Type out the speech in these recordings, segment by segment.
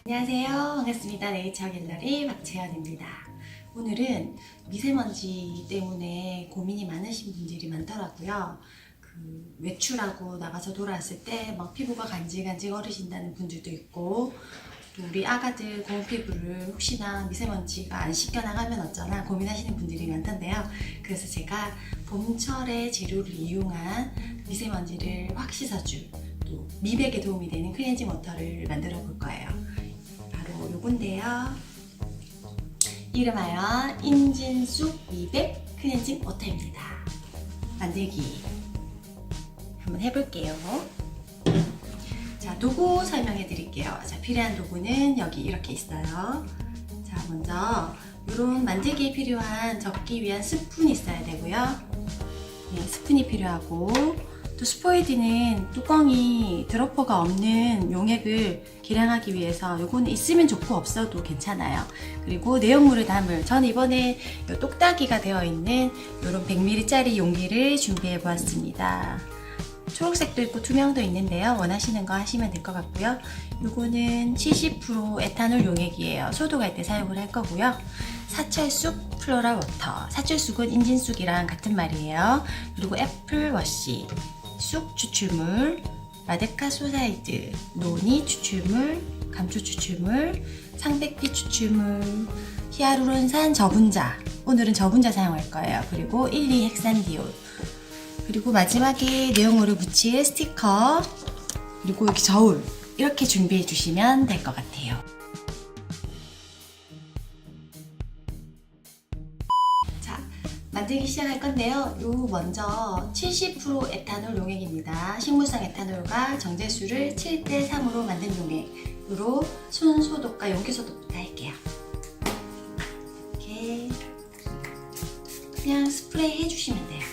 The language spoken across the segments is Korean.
안녕하세요. 반갑습니다. 네이처 갤러리 박채연입니다. 오늘은 미세먼지 때문에 고민이 많으신 분들이 많더라고요. 외출하고 나가서 돌아왔을 때 막 피부가 간질간질 거리신다는 분들도 있고, 또 우리 아가들 고운 피부를 혹시나 미세먼지가 안 씻겨나가면 어쩌나 고민하시는 분들이 많던데요. 그래서 제가 봄철의 재료를 이용한 미세먼지를 확 씻어줄, 또 미백에 도움이 되는 클렌징 워터를 만들어 볼 거예요. 바로 요건데요. 이름하여 인진쑥 미백 클렌징 워터입니다. 만들기 한번 해볼게요. 자, 도구 설명해 드릴게요. 자, 필요한 도구는 여기 이렇게 있어요. 자, 먼저 이런 만들기에 필요한 접기 위한 스푼이 있어야 되고요. 네, 스푼이 필요하고, 또 스포이드는 뚜껑이 드로퍼가 없는 용액을 계량하기 위해서 요거는 있으면 좋고 없어도 괜찮아요. 그리고 내용물을 담을, 저는 이번에 요 똑딱이가 되어 있는 이런 100ml짜리 용기를 준비해 보았습니다. 초록색도 있고 투명도 있는데요. 원하시는 거 하시면 될 것 같고요. 요거는 70% 에탄올 용액이에요. 소독할 때 사용을 할 거고요. 사철쑥 플로럴 워터, 사철쑥은 인진쑥이랑 같은 말이에요. 그리고 애플워시, 쑥 추출물, 마데카 소사이드, 노니 추출물, 감초 추출물, 상백피 추출물, 히아루론산 저분자, 오늘은 저분자 사용할 거예요. 그리고 1,2헥산디올, 그리고 마지막에 내용물을 묻힐 스티커, 그리고 여기 저울, 이렇게 준비해 주시면 될 것 같아요. 자, 만들기 시작할 건데요. 요 먼저 70% 에탄올 용액입니다. 식물성 에탄올과 정제수를 7:3으로 만든 용액으로 손 소독과 용기 소독부터 할게요. 이렇게 그냥 스프레이 해주시면 돼요.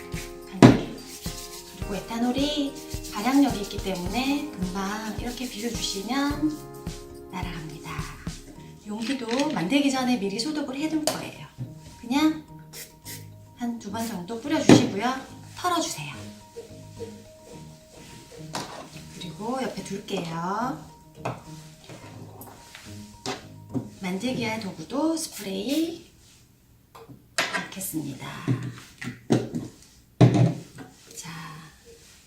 그리고 에탄올이 발약력이 있기 때문에 금방 이렇게 비벼주시면 날아갑니다. 용기도 만들기 전에 미리 소독을 해둘 거예요. 그냥 한 2번 정도 뿌려주시고요. 털어주세요. 그리고 옆에 둘게요. 만들기 할 도구도 스프레이 넣겠습니다.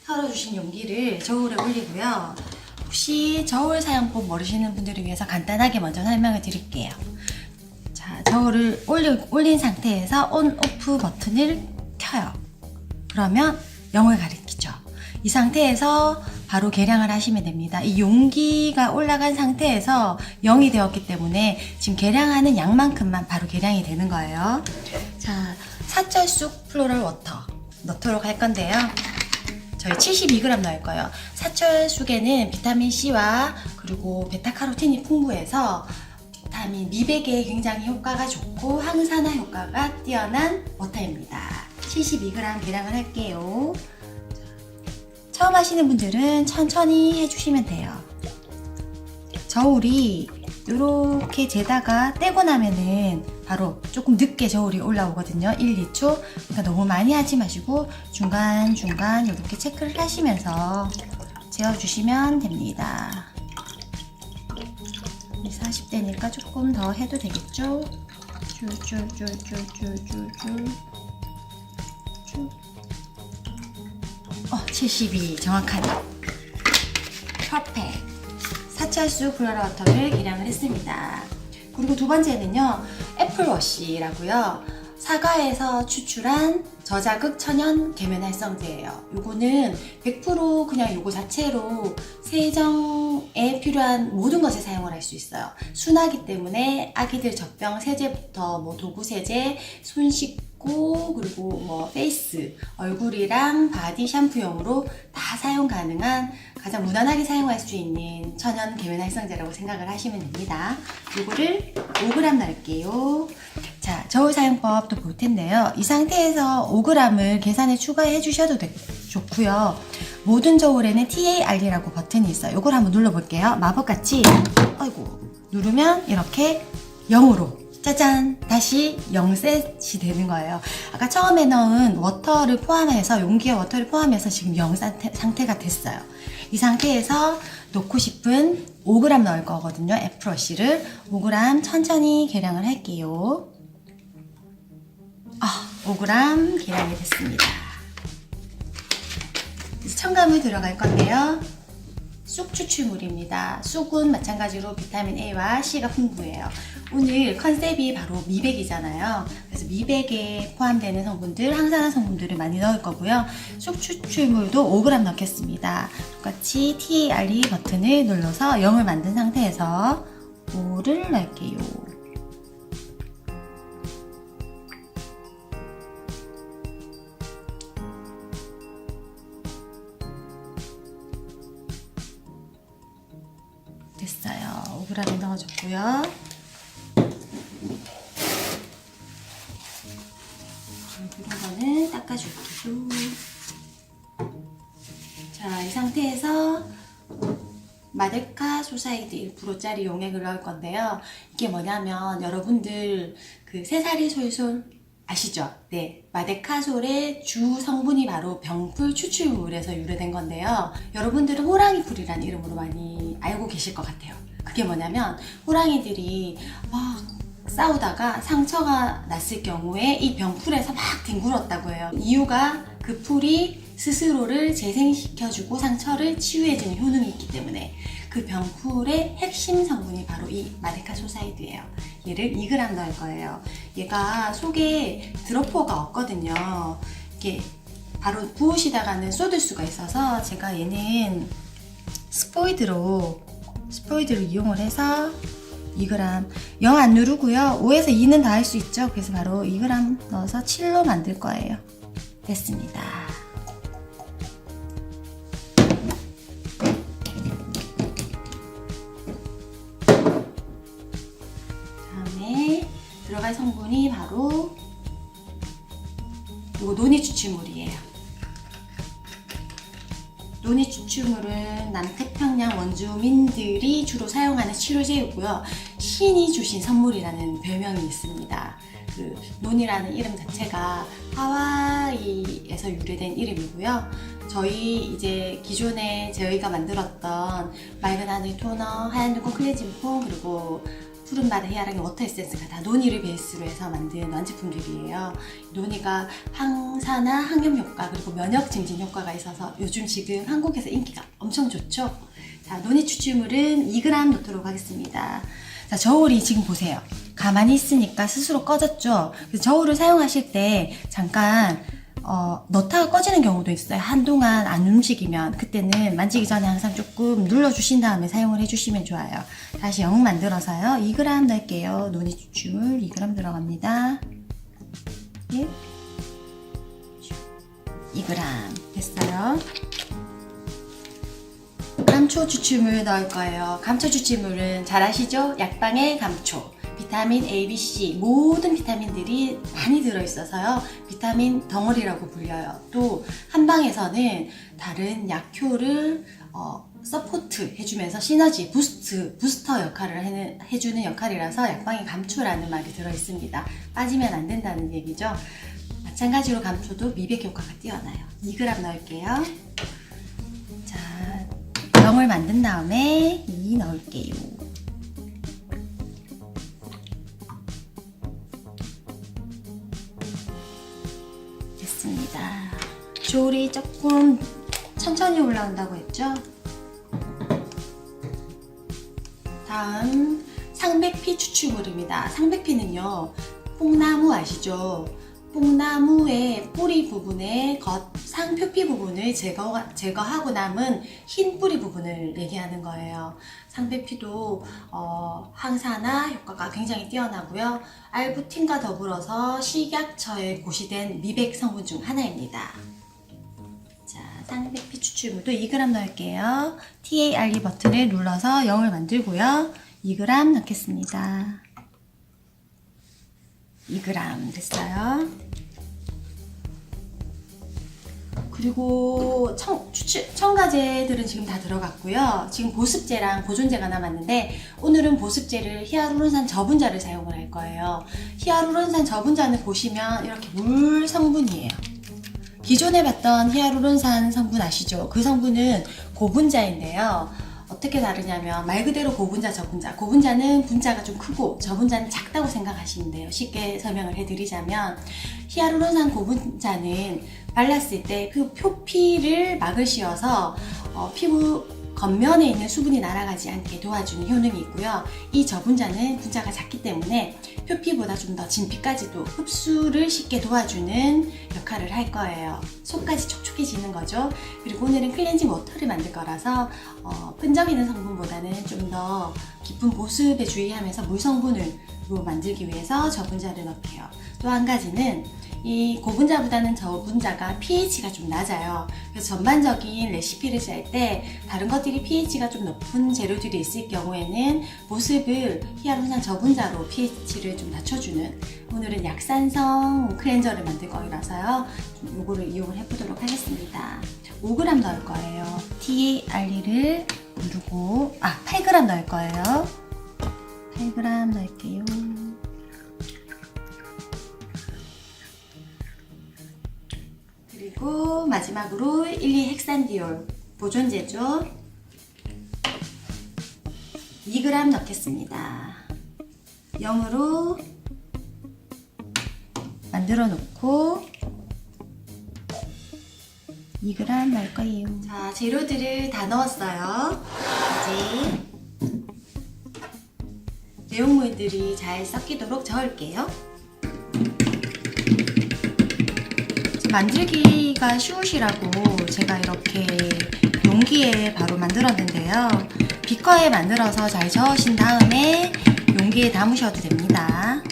털어주신 용기를 저울에 올리고요. 혹시 저울 사용법 모르시는 분들을 위해서 간단하게 먼저 설명을 드릴게요. 자, 저울을 올린 상태에서 온, 오프 버튼을 켜요. 그러면 0을 가리키죠. 이 상태에서 바로 계량을 하시면 됩니다. 이 용기가 올라간 상태에서 0이 되었기 때문에 지금 계량하는 양만큼만 바로 계량이 되는 거예요. 자, 사철쑥 플로럴 워터 넣도록 할 건데요. 저희 72g 넣을 거예요. 사철쑥에는 비타민C와 그리고 베타카로틴이 풍부해서 비타민 미백에 굉장히 효과가 좋고 항산화 효과가 뛰어난 워터입니다. 72g 계량을 할게요. 처음 하시는 분들은 천천히 해주시면 돼요. 저울이 이렇게 재다가 떼고 나면은 바로 조금 늦게 저울이 올라오거든요. 1, 2초. 그러니까 너무 많이 하지 마시고 중간중간 이렇게 체크를 하시면서 재워주시면 됩니다. 40대니까 조금 더 해도 되겠죠? 줄줄줄줄줄줄줄 72 정확하네. 퍼펙트. 사철쑥 플로럴 워터를 계량을 했습니다. 그리고 두 번째는요, 애플워시라고요. 사과에서 추출한 저자극 천연 계면 활성제예요. 요거는 100% 그냥 요거 자체로 세정에 필요한 모든 것에 사용을 할 수 있어요. 순하기 때문에 아기들 젖병 세제부터 뭐 도구 세제, 손 씻고, 그리고 뭐 페이스, 얼굴이랑 바디 샴푸용으로 다 사용 가능한 가장 무난하게 사용할 수 있는 천연 계면 활성제라고 생각을 하시면 됩니다. 요거를 5g 넣을게요. 자, 저울 사용법도 볼 텐데요. 이 상태에서 5g을 계산에 추가해 주셔도 좋고요. 모든 저울에는 TAR이라고 버튼이 있어요. 요걸 한번 눌러볼게요. 마법같이 아이고 누르면 이렇게 0으로 짜잔! 다시 0셋이 되는 거예요. 아까 처음에 넣은 워터를 포함해서, 용기에 워터를 포함해서 지금 0 상태가 됐어요. 이 상태에서 넣고 싶은 5g 넣을 거거든요. 애플워시를 5g 천천히 계량을 할게요. 5g 계량이 됐습니다. 이제 첨가물 들어갈 건데요. 쑥 추출물입니다. 쑥은 마찬가지로 비타민 A와 C가 풍부해요. 오늘 컨셉이 바로 미백이잖아요. 그래서 미백에 포함되는 성분들, 항산화 성분들을 많이 넣을 거고요. 쑥 추출물도 5g 넣겠습니다. 똑같이 TARE 버튼을 눌러서 0을 만든 상태에서 5를 넣을게요. 됐어요. 5g 넣어줬고요. 이런 거는 닦아줄게요. 자, 이 상태에서 마데카 소사이드 1%짜리 용액을 넣을 건데요. 이게 뭐냐면 여러분들 그 새살이 솔솔 아시죠? 네, 마데카솔의 주 성분이 바로 병풀 추출물에서 유래된 건데요. 여러분들은 호랑이 풀이라는 이름으로 많이 알고 계실 것 같아요. 그게 뭐냐면 호랑이들이 막 싸우다가 상처가 났을 경우에 이 병풀에서 막 뒹굴었다고 해요. 이유가 그 풀이 스스로를 재생시켜주고 상처를 치유해주는 효능이 있기 때문에 그 병풀의 핵심 성분이 바로 이 마데카 소사이드예요. 얘를 2g 넣을 거예요. 얘가 속에 드롭퍼가 없거든요. 이게 바로 부으시다가는 쏟을 수가 있어서 제가 얘는 스포이드로 이용을 해서 2g 0 안 누르고요. 5에서 2는 다 할 수 있죠. 그래서 바로 2g 넣어서 7로 만들 거예요. 됐습니다. 다음에 들어갈 성분이 바로 이거 논이 추출물이에요. 논이 추출물은 남태평양 원주민들이 주로 사용하는 치료제이고요. 신이 주신 선물이라는 별명이 있습니다. 그 논이라는 이름 자체가 하와이에서 유래된 이름이고요. 저희 이제 기존에 저희가 만들었던 맑은 하늘 토너, 하얀 눈꺼 클렌징 폼, 그리고 푸른바다 헤어라인 워터 에센스가 다 논이를 베이스로 해서 만든 완제품들이에요. 논이가 항산화, 항염 효과, 그리고 면역 증진 효과가 있어서 요즘 지금 한국에서 인기가 엄청 좋죠. 자, 논이 추출물은 2g 넣도록 하겠습니다. 자, 저울이 지금 보세요. 가만히 있으니까 스스로 꺼졌죠. 그래서 저울을 사용하실 때 잠깐 넣다가 꺼지는 경우도 있어요. 한동안 안 움직이면 그때는 만지기 전에 항상 조금 눌러주신 다음에 사용을 해주시면 좋아요. 다시 0 만들어서요. 2g 넣을게요. 논이 추출물 2g 들어갑니다. 예. 2g 됐어요. 감초 추출물 넣을 거예요. 감초 추출물은 잘 아시죠? 약방의 감초. 비타민 A, B, C 모든 비타민들이 많이 들어있어서요. 비타민 덩어리라고 불려요. 또 한방에서는 다른 약효를 서포트 해주면서 시너지, 부스터 역할을 해주는 역할이라서 약방의 감초라는 말이 들어있습니다. 빠지면 안 된다는 얘기죠. 마찬가지로 감초도 미백 효과가 뛰어나요. 2g 넣을게요. 자, 0을 만든 다음에 2 넣을게요. 됐습니다. 조리 조금 천천히 올라온다고 했죠? 다음 상백피 추출물입니다. 상백피는요, 뽕나무 아시죠? 뽕나무의 뿌리 부분의 상표피 부분을 제거하고 남은 흰 뿌리 부분을 얘기하는 거예요. 상백피도 항산화 효과가 굉장히 뛰어나고요. 알부틴과 더불어서 식약처에 고시된 미백 성분 중 하나입니다. 자, 상백피 추출물도 2g 넣을게요. TARE 버튼을 눌러서 0을 만들고요. 2g 넣겠습니다. 2g 됐어요. 그리고 첨가제들은 지금 다 들어갔고요. 지금 보습제랑 보존제가 남았는데 오늘은 보습제를 히아루론산 저분자를 사용을 할 거예요. 히아루론산 저분자는 보시면 이렇게 물 성분이에요. 기존에 봤던 히아루론산 성분 아시죠? 그 성분은 고분자인데요. 어떻게 다르냐면 말 그대로 고분자, 저분자. 고분자는 분자가 좀 크고 저분자는 작다고 생각하시면 돼요. 쉽게 설명을 해드리자면 히아루론산 고분자는 발랐을 때 표피를 막을 씌워서 피부 겉면에 있는 수분이 날아가지 않게 도와주는 효능이 있고요. 이 저분자는 분자가 작기 때문에 표피보다 좀 더 진피까지도 흡수를 쉽게 도와주는 역할을 할 거예요. 속까지 촉촉해지는 거죠. 그리고 오늘은 클렌징 워터를 만들 거라서 끈적이는 성분보다는 좀 더 깊은 보습에 주의하면서 물 성분을 만들기 위해서 저분자를 넣게요. 또 한 가지는 이 고분자보다는 저분자가 pH가 좀 낮아요. 그래서 전반적인 레시피를 짤 때 다른 것들이 pH가 좀 높은 재료들이 있을 경우에는 보습을 히아루론산 저분자로 pH를 좀 낮춰주는, 오늘은 약산성 클렌저를 만들 거라서요. 좀 요거를 이용을 해보도록 하겠습니다. 5g 넣을 거예요. TARE를 누르고 8g 넣을 거예요. 8g 넣을게요. 그리고 마지막으로 1,2헥산디올 보존제죠. 2g 넣겠습니다. 0으로 만들어 놓고 2g 넣을 거예요. 자, 재료들을 다 넣었어요. 이제 내용물들이 잘 섞이도록 저을게요. 만들기가 쉬우시라고 제가 이렇게 용기에 바로 만들었는데요. 비커에 만들어서 잘 저으신 다음에 용기에 담으셔도 됩니다.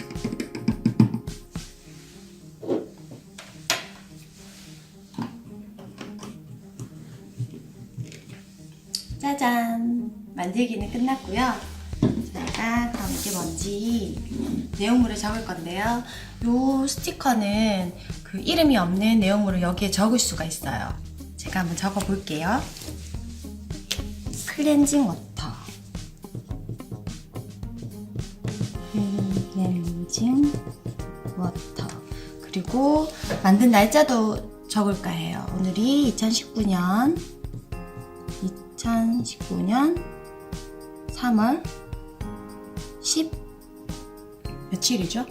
짜잔! 만들기는 끝났고요. 제가 그럼 이게 뭔지 내용물을 적을 건데요. 이 스티커는 그 이름이 없는 내용물을 여기에 적을 수가 있어요. 제가 한번 적어 볼게요. 클렌징 워터, 클렌징 워터. 그리고 만든 날짜도 적을까 해요. 오늘이 2019년 3월 며칠이죠?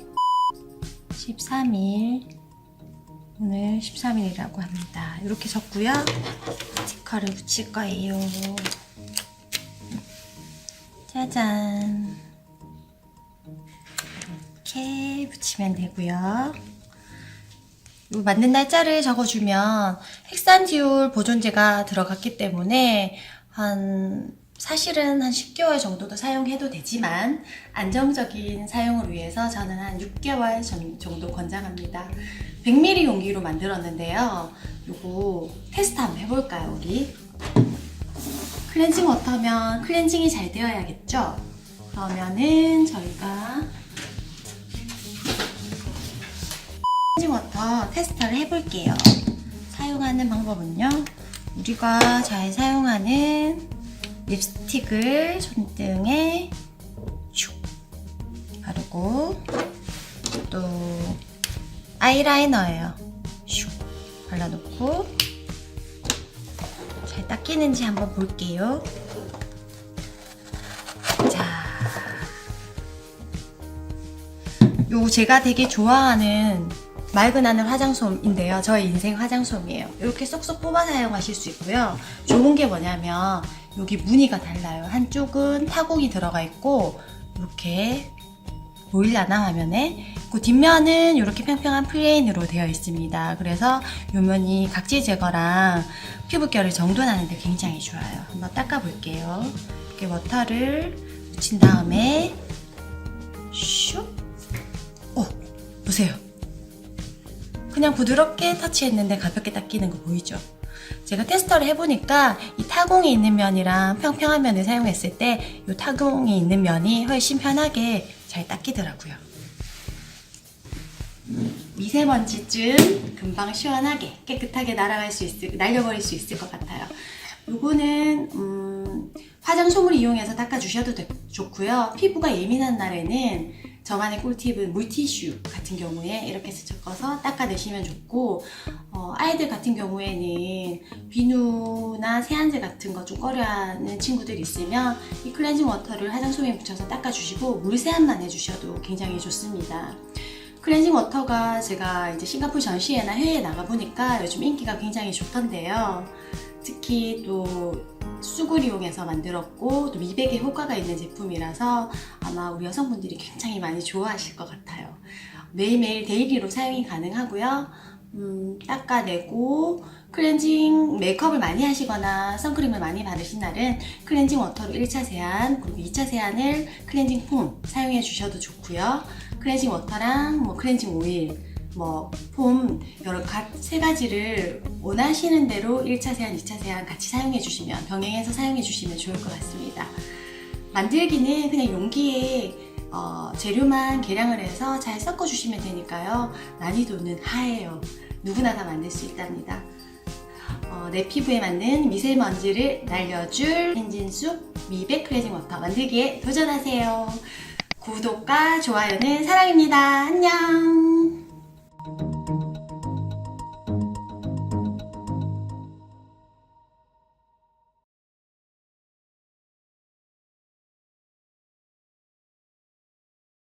13일. 오늘 13일이라고 합니다. 이렇게 적고요. 스티커를 붙일 거예요. 짜잔. 이렇게 붙이면 되고요. 요 만든 날짜를 적어주면 헥산디올 보존제가 들어갔기 때문에 사실은 한 10개월 정도도 사용해도 되지만 안정적인 사용을 위해서 저는 한 6개월 정도 권장합니다. 100ml 용기로 만들었는데요. 요거 테스트 한번 해볼까요, 우리? 클렌징 워터면 클렌징이 잘 되어야겠죠? 그러면은 저희가 클렌징 워터 테스트를 해볼게요. 사용하는 방법은요, 우리가 잘 사용하는 립스틱을 손등에 슉 바르고, 또 아이라이너예요. 슉 발라놓고 잘 닦이는지 한번 볼게요. 자, 요 제가 되게 좋아하는 맑은 하늘 화장솜인데요. 저의 인생 화장솜이에요. 이렇게 쏙쏙 뽑아 사용하실 수 있고요. 좋은 게 뭐냐면 여기 무늬가 달라요. 한쪽은 타공이 들어가 있고 이렇게 보이려나 화면에? 그 뒷면은 이렇게 평평한 플레인으로 되어 있습니다. 그래서 요 면이 각질 제거랑 피부결을 정돈하는 데 굉장히 좋아요. 한번 닦아 볼게요. 이렇게 워터를 묻힌 다음에 슉! 보세요. 그냥 부드럽게 터치했는데 가볍게 닦이는 거 보이죠? 제가 테스터를 해보니까 이 타공이 있는 면이랑 평평한 면을 사용했을 때 이 타공이 있는 면이 훨씬 편하게 잘 닦이더라고요. 미세먼지쯤 금방 시원하게 깨끗하게 날려버릴 수 있을 것 같아요. 요거는 화장솜을 이용해서 닦아주셔도 좋고요. 피부가 예민한 날에는 저만의 꿀팁은 물티슈 같은 경우에 이렇게 섞어서 닦아내시면 좋고, 아이들 같은 경우에는 비누나 세안제 같은 거 좀 꺼려하는 친구들이 있으면 이 클렌징 워터를 화장솜에 묻혀서 닦아주시고 물세안만 해주셔도 굉장히 좋습니다. 클렌징 워터가 제가 이제 싱가포르 전시회나 해외에 나가보니까 요즘 인기가 굉장히 좋던데요. 특히 또 쑥을 이용해서 만들었고 또 미백에 효과가 있는 제품이라서 아마 우리 여성분들이 굉장히 많이 좋아하실 것 같아요. 매일매일 데일리로 사용이 가능하고요. 닦아내고 클렌징 메이크업을 많이 하시거나 선크림을 많이 바르신 날은 클렌징 워터로 1차 세안 그리고 2차 세안을 클렌징 폼 사용해 주셔도 좋고요. 클렌징 워터랑 클렌징 오일 폼 여러 세 가지를 원하시는 대로 1차 세안, 2차 세안 같이 사용해 주시면 병행해서 사용해 주시면 좋을 것 같습니다. 만들기는 그냥 용기에 재료만 계량을 해서 잘 섞어 주시면 되니까요. 난이도는 하예요. 누구나 다 만들 수 있답니다. 내 피부에 맞는 미세먼지를 날려줄 헨진숙 미백 클렌징 워터 만들기에 도전하세요. 구독과 좋아요는 사랑입니다. 안녕.